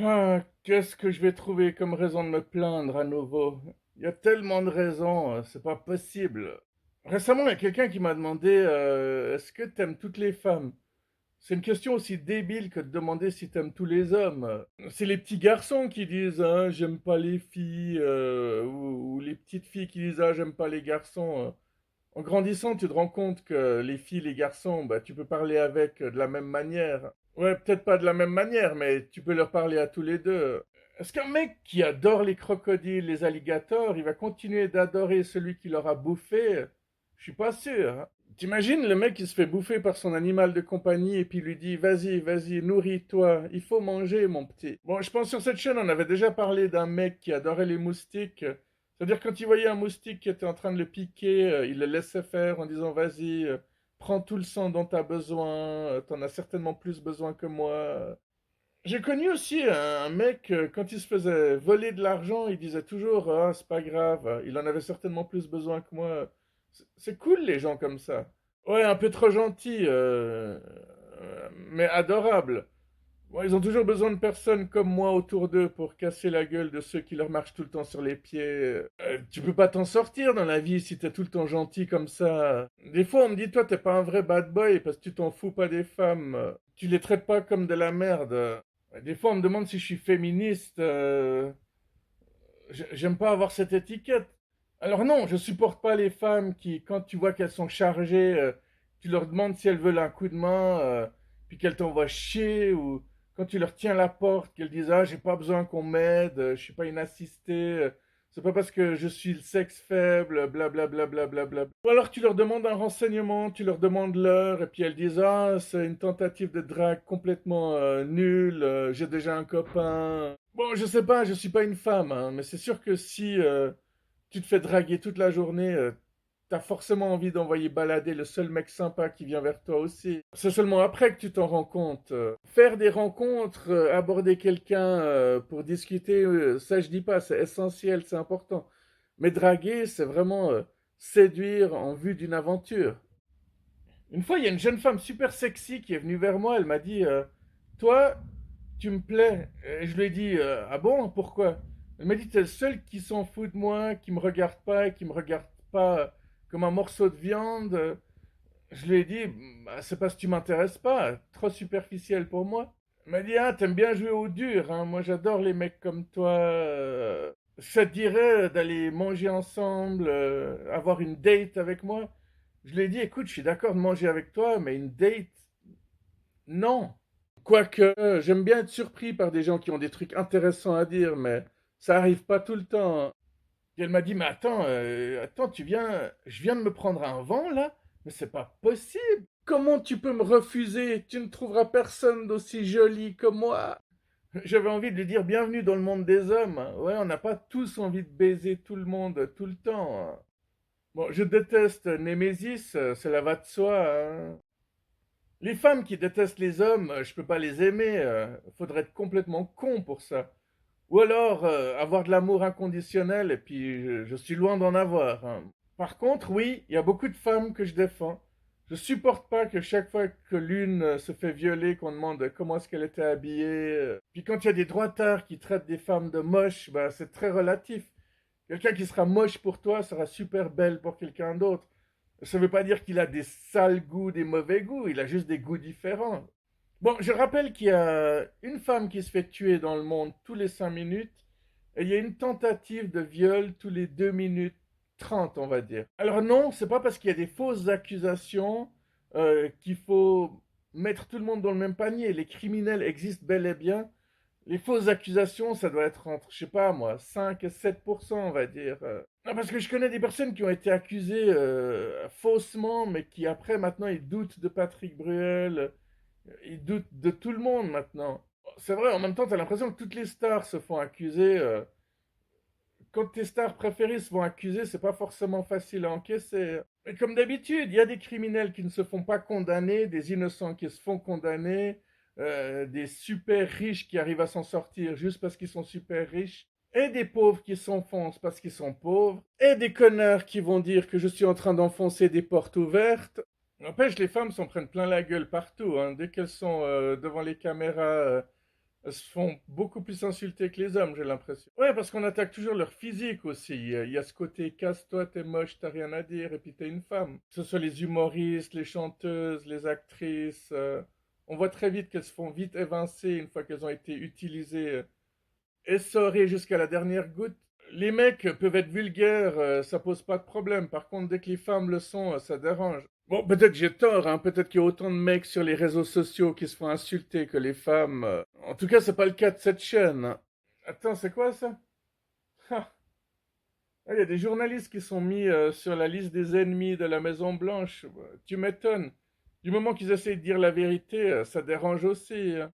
Ah, qu'est-ce que je vais trouver comme raison de me plaindre à nouveau? Il y a tellement de raisons, c'est pas possible. Récemment, il y a quelqu'un qui m'a demandé est-ce que t'aimes toutes les femmes? C'est une question aussi débile que de demander si t'aimes tous les hommes. C'est les petits garçons qui disent hein, j'aime pas les filles, ou les petites filles qui disent ah, j'aime pas les garçons. En grandissant, tu te rends compte que les filles, les garçons, bah, tu peux parler avec de la même manière. Ouais, peut-être pas de la même manière, mais tu peux leur parler à tous les deux. Est-ce qu'un mec qui adore les crocodiles, les alligators, il va continuer d'adorer celui qui l'aura bouffé? Je suis pas sûr, hein. T'imagines le mec qui se fait bouffer par son animal de compagnie et puis lui dit vas-y, vas-y, nourris-toi, il faut manger mon petit. Bon, je pense sur cette chaîne on avait déjà parlé d'un mec qui adorait les moustiques. C'est-à-dire quand il voyait un moustique qui était en train de le piquer, il le laissait faire en disant vas-y, prends tout le sang dont t'as besoin, t'en as certainement plus besoin que moi. J'ai connu aussi un mec, quand il se faisait voler de l'argent, il disait toujours ah, c'est pas grave, il en avait certainement plus besoin que moi. C'est cool les gens comme ça. Ouais, un peu trop gentils, mais adorables. Bon, ils ont toujours besoin de personnes comme moi autour d'eux pour casser la gueule de ceux qui leur marchent tout le temps sur les pieds. Tu peux pas t'en sortir dans la vie si t'es tout le temps gentil comme ça. Des fois, on me dit, toi, t'es pas un vrai bad boy parce que tu t'en fous pas des femmes. Tu les traites pas comme de la merde. Des fois, on me demande si je suis féministe. J'aime pas avoir cette étiquette. Alors non, je supporte pas les femmes qui, quand tu vois qu'elles sont chargées, tu leur demandes si elles veulent un coup de main, puis qu'elles t'envoient chier, ou quand tu leur tiens la porte, qu'elles disent ah j'ai pas besoin qu'on m'aide, je suis pas une assistée, c'est pas parce que je suis le sexe faible, blablabla. Bla, bla, bla, bla, bla. Ou alors tu leur demandes un renseignement, tu leur demandes l'heure, et puis elles disent ah c'est une tentative de drague complètement nulle, j'ai déjà un copain. Bon, je sais pas, je suis pas une femme, hein, mais c'est sûr que si tu te fais draguer toute la journée, t'as forcément envie d'envoyer balader le seul mec sympa qui vient vers toi aussi. C'est seulement après que tu t'en rends compte. Faire des rencontres, aborder quelqu'un pour discuter, ça je dis pas, c'est essentiel, c'est important. Mais draguer, c'est vraiment séduire en vue d'une aventure. Une fois, il y a une jeune femme super sexy qui est venue vers moi, elle m'a dit toi, tu me plais. Et je lui ai dit ah bon, pourquoi? Elle m'a dit t'es le seul qui s'en fout de moi, qui me regarde pas, et qui me regarde pas comme un morceau de viande. Je lui ai dit bah, c'est parce que tu m'intéresses pas, trop superficiel pour moi. Elle m'a dit ah, t'aimes bien jouer au dur, hein. Moi j'adore les mecs comme toi. Ça te dirait d'aller manger ensemble, avoir une date avec moi? Je lui ai dit, écoute, je suis d'accord de manger avec toi, mais une date, non. Quoique, j'aime bien être surpris par des gens qui ont des trucs intéressants à dire, mais ça arrive pas tout le temps. Et elle m'a dit, mais attends, attends, je viens de me prendre un vent là, mais c'est pas possible. Comment tu peux me refuser? Tu ne trouveras personne d'aussi joli que moi. J'avais envie de lui dire, bienvenue dans le monde des hommes. Ouais, on n'a pas tous envie de baiser tout le monde tout le temps. Bon, je déteste Némésis, cela va de soi, hein. Les femmes qui détestent les hommes, je peux pas les aimer. Faudrait être complètement con pour ça. Ou alors avoir de l'amour inconditionnel, et puis je suis loin d'en avoir, hein. Par contre, oui, il y a beaucoup de femmes que je défends. Je supporte pas que chaque fois que l'une se fait violer, qu'on demande comment est-ce qu'elle était habillée. Puis quand il y a des droitards qui traitent des femmes de moches, bah, c'est très relatif. Quelqu'un qui sera moche pour toi sera super belle pour quelqu'un d'autre. Ça ne veut pas dire qu'il a des sales goûts, des mauvais goûts, il a juste des goûts différents. Bon, je rappelle qu'il y a une femme qui se fait tuer dans le monde tous les 5 minutes, et il y a une tentative de viol tous les 2 minutes 30, on va dire. Alors non, c'est pas parce qu'il y a des fausses accusations qu'il faut mettre tout le monde dans le même panier. Les criminels existent bel et bien. Les fausses accusations, ça doit être entre, je sais pas moi, 5 et 7%, on va dire. Non, parce que je connais des personnes qui ont été accusées faussement, mais qui après, maintenant, ils doutent de Patrick Bruel, ils doutent de tout le monde maintenant. C'est vrai, en même temps, tu as l'impression que toutes les stars se font accuser. Quand tes stars préférées se font accuser, c'est pas forcément facile à encaisser. Mais comme d'habitude, il y a des criminels qui ne se font pas condamner, des innocents qui se font condamner, des super riches qui arrivent à s'en sortir juste parce qu'ils sont super riches, et des pauvres qui s'enfoncent parce qu'ils sont pauvres, et des connards qui vont dire que je suis en train d'enfoncer des portes ouvertes. N'empêche, les femmes s'en prennent plein la gueule partout, hein. Dès qu'elles sont devant les caméras, Elles se font beaucoup plus insulter que les hommes, j'ai l'impression. Ouais, parce qu'on attaque toujours leur physique aussi. Il y a ce côté casse-toi, t'es moche, t'as rien à dire, et puis t'es une femme. Que ce soit les humoristes, les chanteuses, les actrices, on voit très vite qu'elles se font vite évincer une fois qu'elles ont été utilisées, essorées jusqu'à la dernière goutte. Les mecs peuvent être vulgaires, ça pose pas de problème. Par contre, dès que les femmes le sont, ça dérange. Bon, peut-être j'ai tort, hein. Peut-être qu'il y a autant de mecs sur les réseaux sociaux qui se font insulter que les femmes. En tout cas, c'est pas le cas de cette chaîne, hein. Attends, c'est quoi ça? Ah, il y a des journalistes qui sont mis sur la liste des ennemis de la Maison Blanche. Tu m'étonnes. Du moment qu'ils essayent de dire la vérité, ça dérange aussi, hein.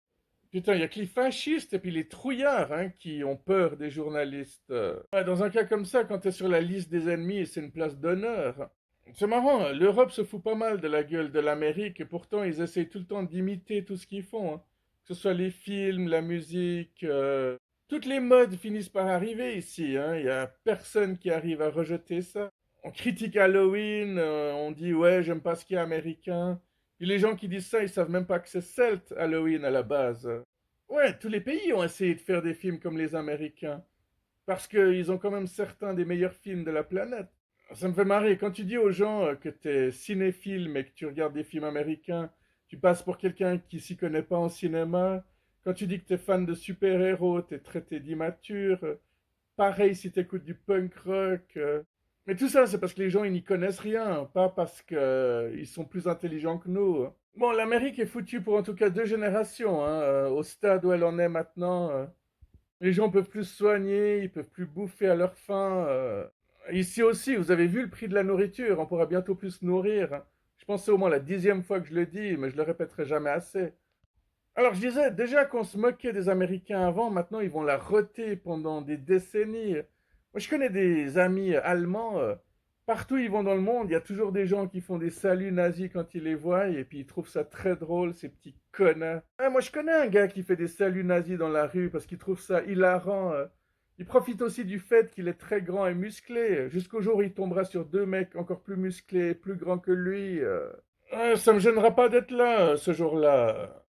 Putain, il y a que les fascistes et puis les trouillards, hein, qui ont peur des journalistes. Ouais, dans un cas comme ça, quand t'es sur la liste des ennemis, c'est une place d'honneur. C'est marrant, hein, l'Europe se fout pas mal de la gueule de l'Amérique et pourtant ils essayent tout le temps d'imiter tout ce qu'ils font, hein. Que ce soit les films, la musique, toutes les modes finissent par arriver ici, hein. Il y a personne qui arrive à rejeter ça. On critique Halloween, on dit ouais, j'aime pas ce qui est américain. Et les gens qui disent ça, ils savent même pas que c'est celte Halloween à la base. Ouais, tous les pays ont essayé de faire des films comme les Américains parce qu'ils ont quand même certains des meilleurs films de la planète. Ça me fait marrer. Quand tu dis aux gens que tu es cinéphile mais que tu regardes des films américains, tu passes pour quelqu'un qui s'y connaît pas en cinéma. Quand tu dis que tu es fan de super-héros, tu es traité d'immature. Pareil si tu écoutes du punk rock. Mais tout ça, c'est parce que les gens, ils n'y connaissent rien, pas parce qu'ils sont plus intelligents que nous. Bon, l'Amérique est foutue pour en tout cas 2 générations, hein. Au stade où elle en est maintenant, les gens peuvent plus se soigner, ils peuvent plus bouffer à leur faim. Ici aussi, vous avez vu le prix de la nourriture, on pourra bientôt plus se nourrir, hein. Je pense que c'est au moins la 10e fois que je le dis, mais je le répéterai jamais assez. Alors je disais, déjà qu'on se moquait des Américains avant, maintenant ils vont la roter pendant des décennies. Moi je connais des amis allemands, partout où ils vont dans le monde, il y a toujours des gens qui font des saluts nazis quand ils les voient, et puis ils trouvent ça très drôle, ces petits connards. Ah, moi je connais un gars qui fait des saluts nazis dans la rue parce qu'il trouve ça hilarant. Il profite aussi du fait qu'il est très grand et musclé, jusqu'au jour où il tombera sur 2 mecs encore plus musclés et plus grands que lui. Ça me gênera pas d'être là ce jour-là.